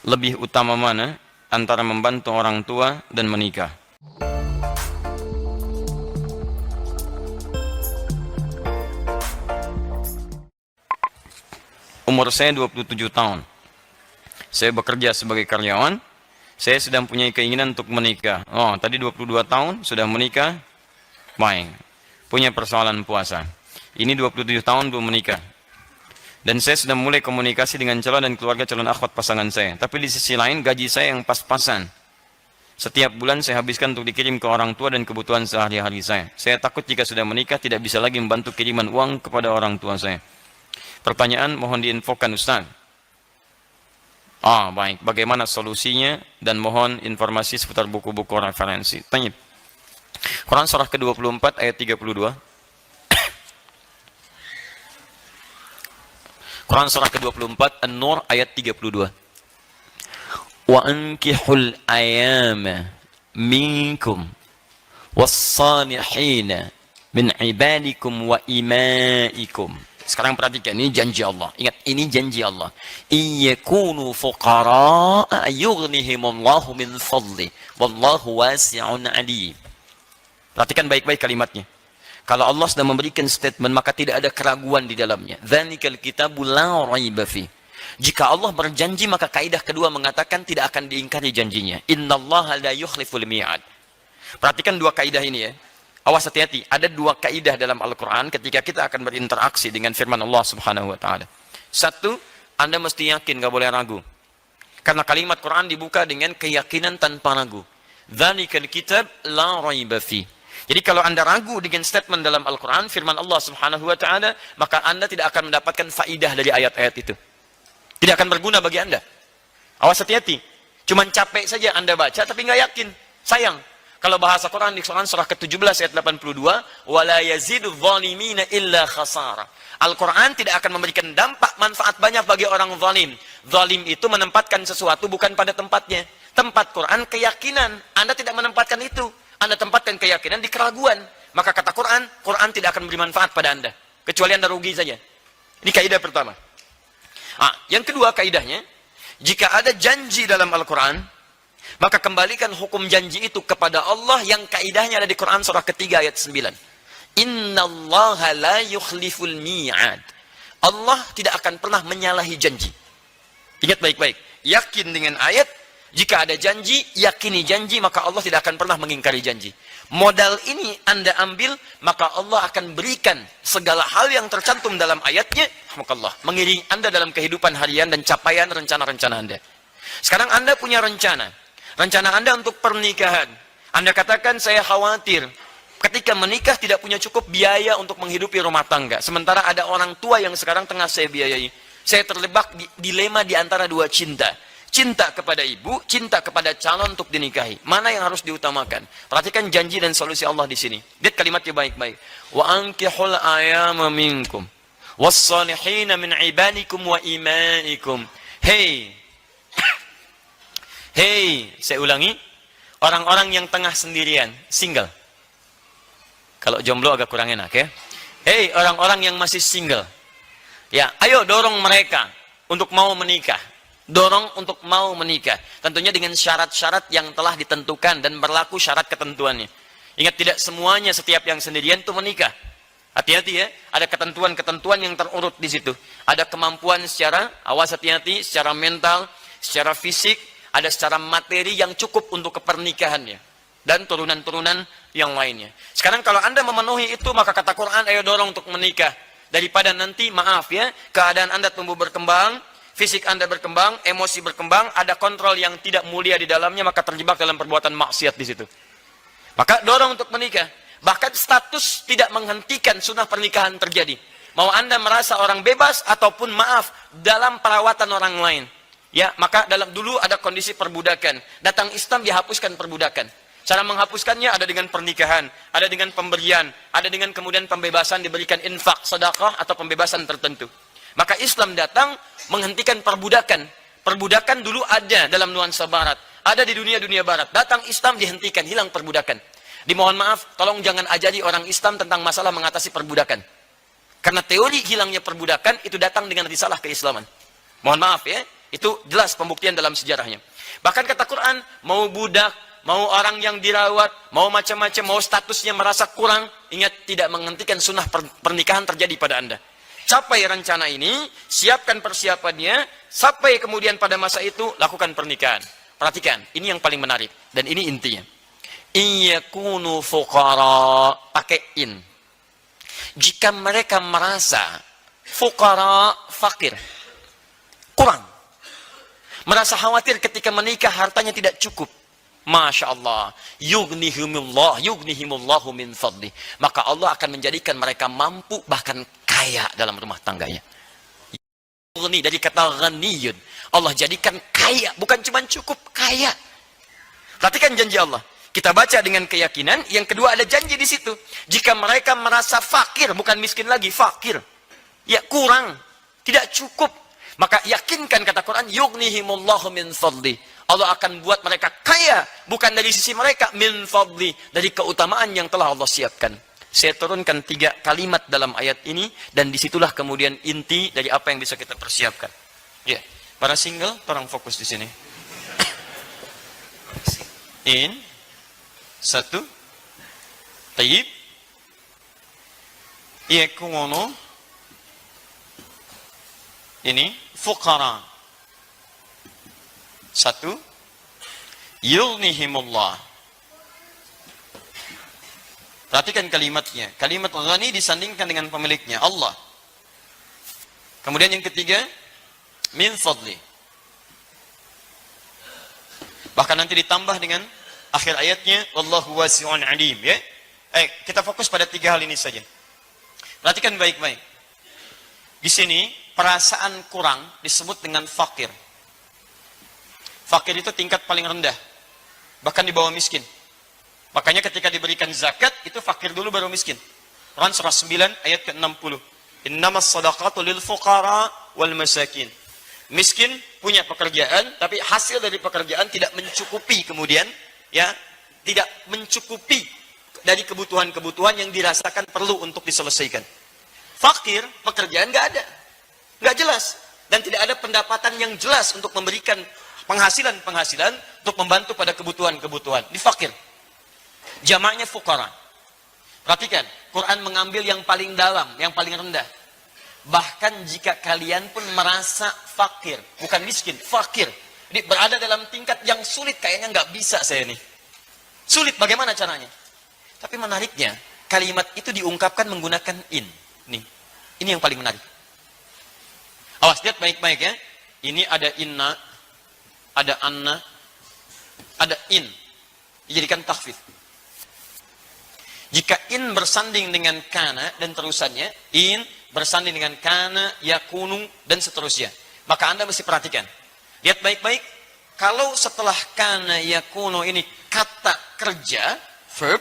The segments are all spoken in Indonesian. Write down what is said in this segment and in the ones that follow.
Lebih utama mana antara membantu orang tua dan menikah? Umur saya 27 tahun. Saya bekerja sebagai karyawan. Saya sedang punya keinginan untuk menikah. Oh, tadi 22 tahun sudah menikah. Baik. Punya persoalan puasa. Ini 27 tahun belum menikah. Dan saya sudah mulai komunikasi dengan calon dan keluarga calon akhwat pasangan saya. Tapi di sisi lain gaji saya yang pas-pasan. Setiap bulan saya habiskan untuk dikirim ke orang tua dan kebutuhan sehari-hari saya. Saya takut jika sudah menikah tidak bisa lagi membantu kiriman uang kepada orang tua saya. Pertanyaan mohon diinfokan Ustaz. Baik. Bagaimana solusinya dan mohon informasi seputar buku-buku referensi. Tanya. Quran surah ke-24 ayat 32. Quran surah ke-24 An-Nur ayat 32. Wa ankihul ayama minkum was-salihin min ibadikum wa imaikum. Sekarang perhatikan, ini janji Allah. Ingat, ini janji Allah. Iyakunu fuqara'a yughnihimullahu min fadli wallahu wasi'un alim. Perhatikan baik-baik kalimatnya. Kalau Allah sudah memberikan statement, maka tidak ada keraguan di dalamnya. Dzalikal kitabu la raiba fi. Jika Allah berjanji, maka kaidah kedua mengatakan tidak akan diingkari janjinya. Innallaha la yukhliful mi'ad. Perhatikan dua kaidah ini ya. Awas, hati-hati. Ada dua kaidah dalam Al-Quran ketika kita akan berinteraksi dengan firman Allah Subhanahu wa ta'ala. Satu, Anda mesti yakin, gak boleh ragu. Karena kalimat Quran dibuka dengan keyakinan tanpa ragu. Dzalikal kitab la raiba fi. Jadi kalau Anda ragu dengan statement dalam Al-Quran, firman Allah Subhanahu wa ta'ala, maka Anda tidak akan mendapatkan faidah dari ayat-ayat itu. Tidak akan berguna bagi Anda. Awas, hati-hati. Cuman capek saja Anda baca, tapi nggak yakin. Sayang. Kalau bahasa Quran di Quran surah ke-17 ayat 82, وَلَا يَزِدُ الظَّالِمِينَ إِلَّا خَسَارًا. Al-Quran tidak akan memberikan dampak manfaat banyak bagi orang zalim. Zalim itu menempatkan sesuatu bukan pada tempatnya. Tempat Quran keyakinan. Anda tidak menempatkan itu. Anda tempatkan keyakinan di keraguan. Maka kata Quran, Quran tidak akan beri manfaat pada Anda. Kecuali Anda rugi saja. Ini kaidah pertama. Yang kedua kaidahnya, jika ada janji dalam Al-Quran, maka kembalikan hukum janji itu kepada Allah yang kaidahnya ada di Quran surah ketiga ayat 9. Innallaha la yukhliful mi'ad. Allah tidak akan pernah menyalahi janji. Ingat baik-baik. Yakin dengan ayat. Jika ada janji, yakini janji, maka Allah tidak akan pernah mengingkari janji. Modal ini Anda ambil, maka Allah akan berikan segala hal yang tercantum dalam ayatnya, mengiringi Anda dalam kehidupan harian dan capaian rencana-rencana Anda. Sekarang Anda punya rencana. Rencana Anda untuk pernikahan. Anda katakan, saya khawatir ketika menikah tidak punya cukup biaya untuk menghidupi rumah tangga. Sementara ada orang tua yang sekarang tengah saya biayai. Saya terjebak di dilema di antara dua cinta. Cinta kepada ibu, cinta kepada calon untuk dinikahi. Mana yang harus diutamakan? Perhatikan janji dan solusi Allah di sini. Lihat kalimatnya baik-baik. Wa ankihul ayama minkum was-salihin min ibadikum wa imaikum. Hey, saya ulangi. Orang-orang yang tengah sendirian, single. Kalau jomblo agak kurang enak ya. Hey, orang-orang yang masih single. Ya, ayo dorong mereka untuk mau menikah. Dorong untuk mau menikah. Tentunya dengan syarat-syarat yang telah ditentukan dan berlaku syarat ketentuannya. Ingat, tidak semuanya setiap yang sendirian itu menikah. Hati-hati ya, ada ketentuan-ketentuan yang terurut di situ. Ada kemampuan secara, awas hati-hati, secara mental, secara fisik, ada secara materi yang cukup untuk kepernikahannya. Dan turunan-turunan yang lainnya. Sekarang kalau Anda memenuhi itu, maka kata Quran, ayo dorong untuk menikah. Daripada nanti, maaf ya, keadaan Anda tumbuh berkembang, fisik Anda berkembang, emosi berkembang, ada kontrol yang tidak mulia di dalamnya, maka terjebak dalam perbuatan maksiat di situ. Maka dorong untuk menikah. Bahkan status tidak menghentikan sunnah pernikahan terjadi. Mau Anda merasa orang bebas ataupun maaf dalam perawatan orang lain. Ya, maka dulu ada kondisi perbudakan. Datang Islam dihapuskan perbudakan. Cara menghapuskannya ada dengan pernikahan, ada dengan pemberian, ada dengan kemudian pembebasan diberikan infak, sedekah atau pembebasan tertentu. Maka Islam datang menghentikan perbudakan. Perbudakan dulu ada dalam nuansa barat. Ada di dunia-dunia barat. Datang Islam dihentikan, hilang perbudakan. Dimohon maaf, tolong jangan ajari orang Islam tentang masalah mengatasi perbudakan. Karena teori hilangnya perbudakan itu datang dengan risalah keislaman. Mohon maaf ya. Itu jelas pembuktian dalam sejarahnya. Bahkan kata Quran, mau budak, mau orang yang dirawat, mau macam-macam, mau statusnya merasa kurang, ingat tidak menghentikan sunnah pernikahan terjadi pada Anda. Capai rencana ini, siapkan persiapannya, sampai kemudian pada masa itu lakukan pernikahan. Perhatikan, ini yang paling menarik dan ini intinya. Iyakunu fuqara, pakai in. Jika mereka merasa fuqara, fakir, kurang, merasa khawatir ketika menikah hartanya tidak cukup, Masya Allah, yughnihimullahu min fadli, maka Allah akan menjadikan mereka mampu bahkan kaya dalam rumah tangganya. Yughni dari kata ghaniyun, Allah jadikan kaya, bukan cuma cukup, kaya. Perhatikan janji Allah. Kita baca dengan keyakinan. Yang kedua ada janji di situ. Jika mereka merasa fakir, bukan miskin lagi, fakir, ya kurang, tidak cukup, maka yakinkan kata Quran, yughnihimullahu min fadli, Allah akan buat mereka kaya, bukan dari sisi mereka, min fadli, dari keutamaan yang telah Allah siapkan. Saya turunkan 3 kalimat dalam ayat ini, dan disitulah kemudian inti dari apa yang bisa kita persiapkan. Ya, para single, tolong fokus di sini. In, 1, tayyib, yakunu, ini, fuqara. 1, yughnihimullah. Perhatikan kalimatnya. Kalimat ghani disandingkan dengan pemiliknya, Allah. Kemudian yang ketiga, min fadli. Bahkan nanti ditambah dengan akhir ayatnya, wallahu wasi'un alim, ya. Kita fokus pada 3 hal ini saja. Perhatikan baik-baik. Di sini perasaan kurang disebut dengan fakir. Fakir itu tingkat paling rendah, bahkan di bawah miskin. Makanya ketika diberikan zakat, itu fakir dulu baru miskin. Quran surah 9 ayat ke-60. Innamas sadaqatu lil fuqara wal masakin. Miskin punya pekerjaan, tapi hasil dari pekerjaan tidak mencukupi kemudian, ya, tidak mencukupi dari kebutuhan-kebutuhan yang dirasakan perlu untuk diselesaikan. Fakir, pekerjaan nggak ada, nggak jelas, dan tidak ada pendapatan yang jelas untuk memberikan penghasilan untuk membantu pada kebutuhan-kebutuhan. Di fakir. Jamaknya fuqara. Perhatikan, Quran mengambil yang paling dalam, yang paling rendah. Bahkan jika kalian pun merasa fakir, bukan miskin, fakir. Jadi berada dalam tingkat yang sulit, kayaknya nggak bisa saya nih. Sulit, bagaimana caranya? Tapi menariknya, kalimat itu diungkapkan menggunakan in. Nih, ini yang paling menarik. Awas, lihat baik-baik ya. Ini ada inna, ada anna, ada in, dijadikan takhfif. Jika in bersanding dengan kana dan terusannya, in bersanding dengan kana, yakunu, dan seterusnya, maka Anda mesti perhatikan. Lihat baik-baik, kalau setelah kana, yakunu ini kata kerja, verb,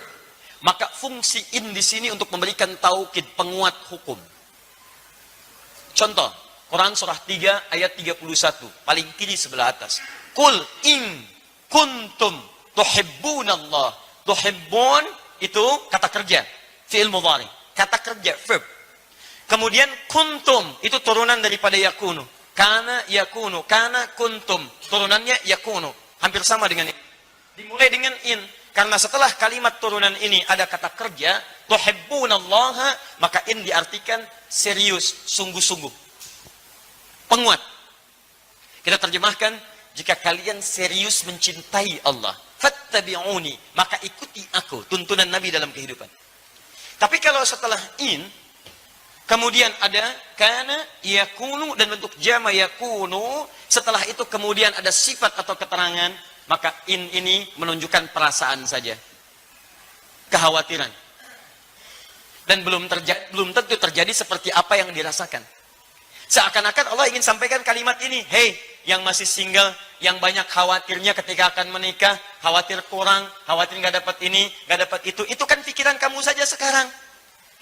maka fungsi in di sini untuk memberikan taukid, penguat hukum. Contoh, Quran surah 3 ayat 31, paling kiri sebelah atas. Qul in kuntum tuhibbunallah. Tuhibbun itu kata kerja, fi'il mudhari, kata kerja, verb. Kemudian kuntum itu turunan daripada yakunu. Kana yakunu, kana kuntum, turunannya yakunu. Hampir sama dengan ini. Dimulai dengan in, karena setelah kalimat turunan ini ada kata kerja, tuhibbunallaha, maka in diartikan serius, sungguh-sungguh, penguat. Kita terjemahkan, jika kalian serius mencintai Allah, fattabi'uni, maka ikuti aku, tuntunan Nabi dalam kehidupan. Tapi kalau setelah in, kemudian ada kana, yakunu, dan bentuk jama yakunu, setelah itu kemudian ada sifat atau keterangan, maka in ini menunjukkan perasaan saja, kekhawatiran, dan belum tentu terjadi seperti apa yang dirasakan. Seakan-akan Allah ingin sampaikan kalimat ini, hey, yang masih single, yang banyak khawatirnya ketika akan menikah, khawatir kurang, khawatir nggak dapat ini, nggak dapat itu kan pikiran kamu saja sekarang.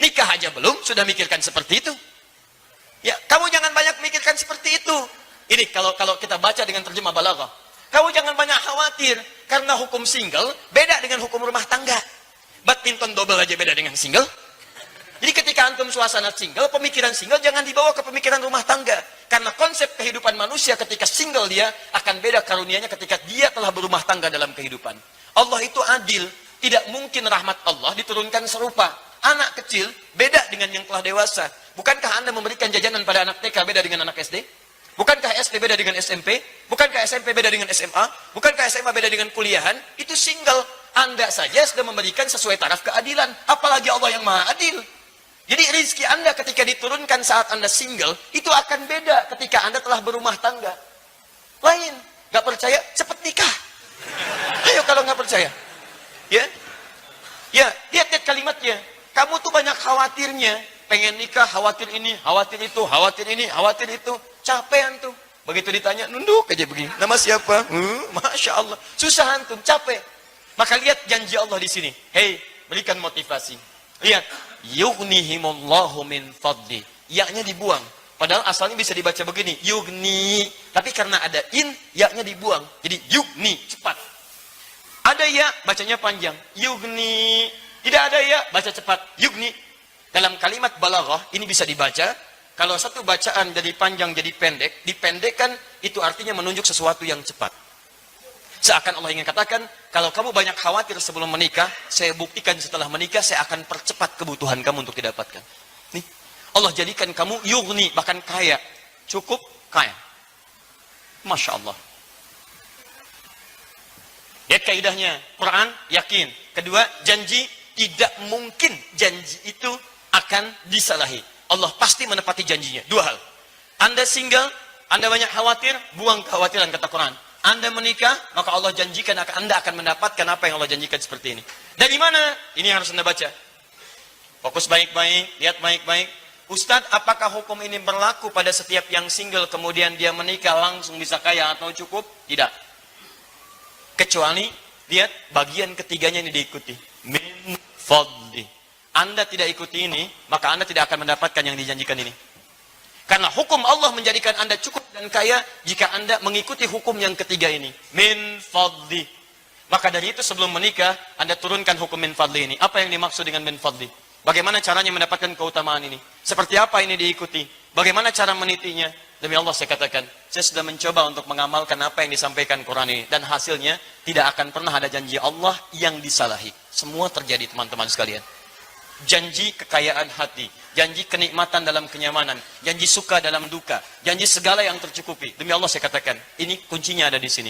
Nikah aja belum, sudah mikirkan seperti itu. Ya, kamu jangan banyak mikirkan seperti itu. Ini kalau kita baca dengan terjemah balaghah. Kamu jangan banyak khawatir, karena hukum single beda dengan hukum rumah tangga. Badminton double aja beda dengan single. Jadi ketika antum suasana single, pemikiran single jangan dibawa ke pemikiran rumah tangga. Karena konsep kehidupan manusia ketika single dia akan beda karunianya ketika dia telah berumah tangga dalam kehidupan. Allah itu adil. Tidak mungkin rahmat Allah diturunkan serupa. Anak kecil beda dengan yang telah dewasa. Bukankah Anda memberikan jajanan pada anak TK beda dengan anak SD? Bukankah SD beda dengan SMP? Bukankah SMP beda dengan SMA? Bukankah SMA beda dengan kuliahan? Itu single. Anda saja sudah memberikan sesuai taraf keadilan. Apalagi Allah yang maha adil. Jadi rezeki Anda ketika diturunkan saat Anda single, itu akan beda ketika Anda telah berumah tangga. Lain. Gak percaya? Cepat nikah. Ayo kalau gak percaya. Ya, ya, lihat kalimatnya. Kamu tuh banyak khawatirnya. Pengen nikah, khawatir ini, khawatir itu, khawatir ini, khawatir itu. Capean tuh. Begitu ditanya, nunduk aja begini. Nama siapa? Masya Allah. Susah antum, capek. Maka lihat janji Allah di sini. Hei, berikan motivasi. Lihat. Yughnihimullahu min fadli. Ya-nya dibuang. Padahal asalnya bisa dibaca begini. Yugni. Tapi karena ada in, ya-nya dibuang. Jadi yugni, cepat. Ada ya, bacanya panjang. Yugni. Tidak ada ya, baca cepat. Yugni. Dalam kalimat balaghah, ini bisa dibaca. Kalau satu bacaan jadi panjang, jadi pendek, dipendekkan, itu artinya menunjuk sesuatu yang cepat. Seakan Allah ingin katakan, kalau kamu banyak khawatir sebelum menikah, saya buktikan setelah menikah, saya akan percepat kebutuhan kamu untuk didapatkan. Nih, Allah jadikan kamu yugni, bahkan kaya. Cukup kaya. Masya Allah. Lihat kaidahnya. Quran, yakin. Kedua, janji, tidak mungkin janji itu akan disalahi. Allah pasti menepati janjinya. Dua hal. Anda single, Anda banyak khawatir, buang kekhawatiran, kata Quran. Anda menikah, maka Allah janjikan Anda akan mendapatkan apa yang Allah janjikan seperti ini. Dari mana? Ini harus Anda baca. Fokus baik-baik, lihat baik-baik. Ustadz, apakah hukum ini berlaku pada setiap yang single, kemudian dia menikah langsung bisa kaya atau cukup? Tidak. Kecuali, lihat bagian ketiganya ini diikuti. Min fadli. Anda tidak ikuti ini, maka Anda tidak akan mendapatkan yang dijanjikan ini. Karena hukum Allah menjadikan Anda cukup dan kaya jika Anda mengikuti hukum yang ketiga ini. Min fadli. Maka dari itu sebelum menikah, Anda turunkan hukum min fadli ini. Apa yang dimaksud dengan min fadli? Bagaimana caranya mendapatkan keutamaan ini? Seperti apa ini diikuti? Bagaimana cara menitinya? Demi Allah saya katakan, saya sudah mencoba untuk mengamalkan apa yang disampaikan Quran ini. Dan hasilnya tidak akan pernah ada janji Allah yang disalahi. Semua terjadi teman-teman sekalian. Janji kekayaan hati, janji kenikmatan dalam kenyamanan, janji suka dalam duka, janji segala yang tercukupi. Demi Allah saya katakan, ini kuncinya ada di sini.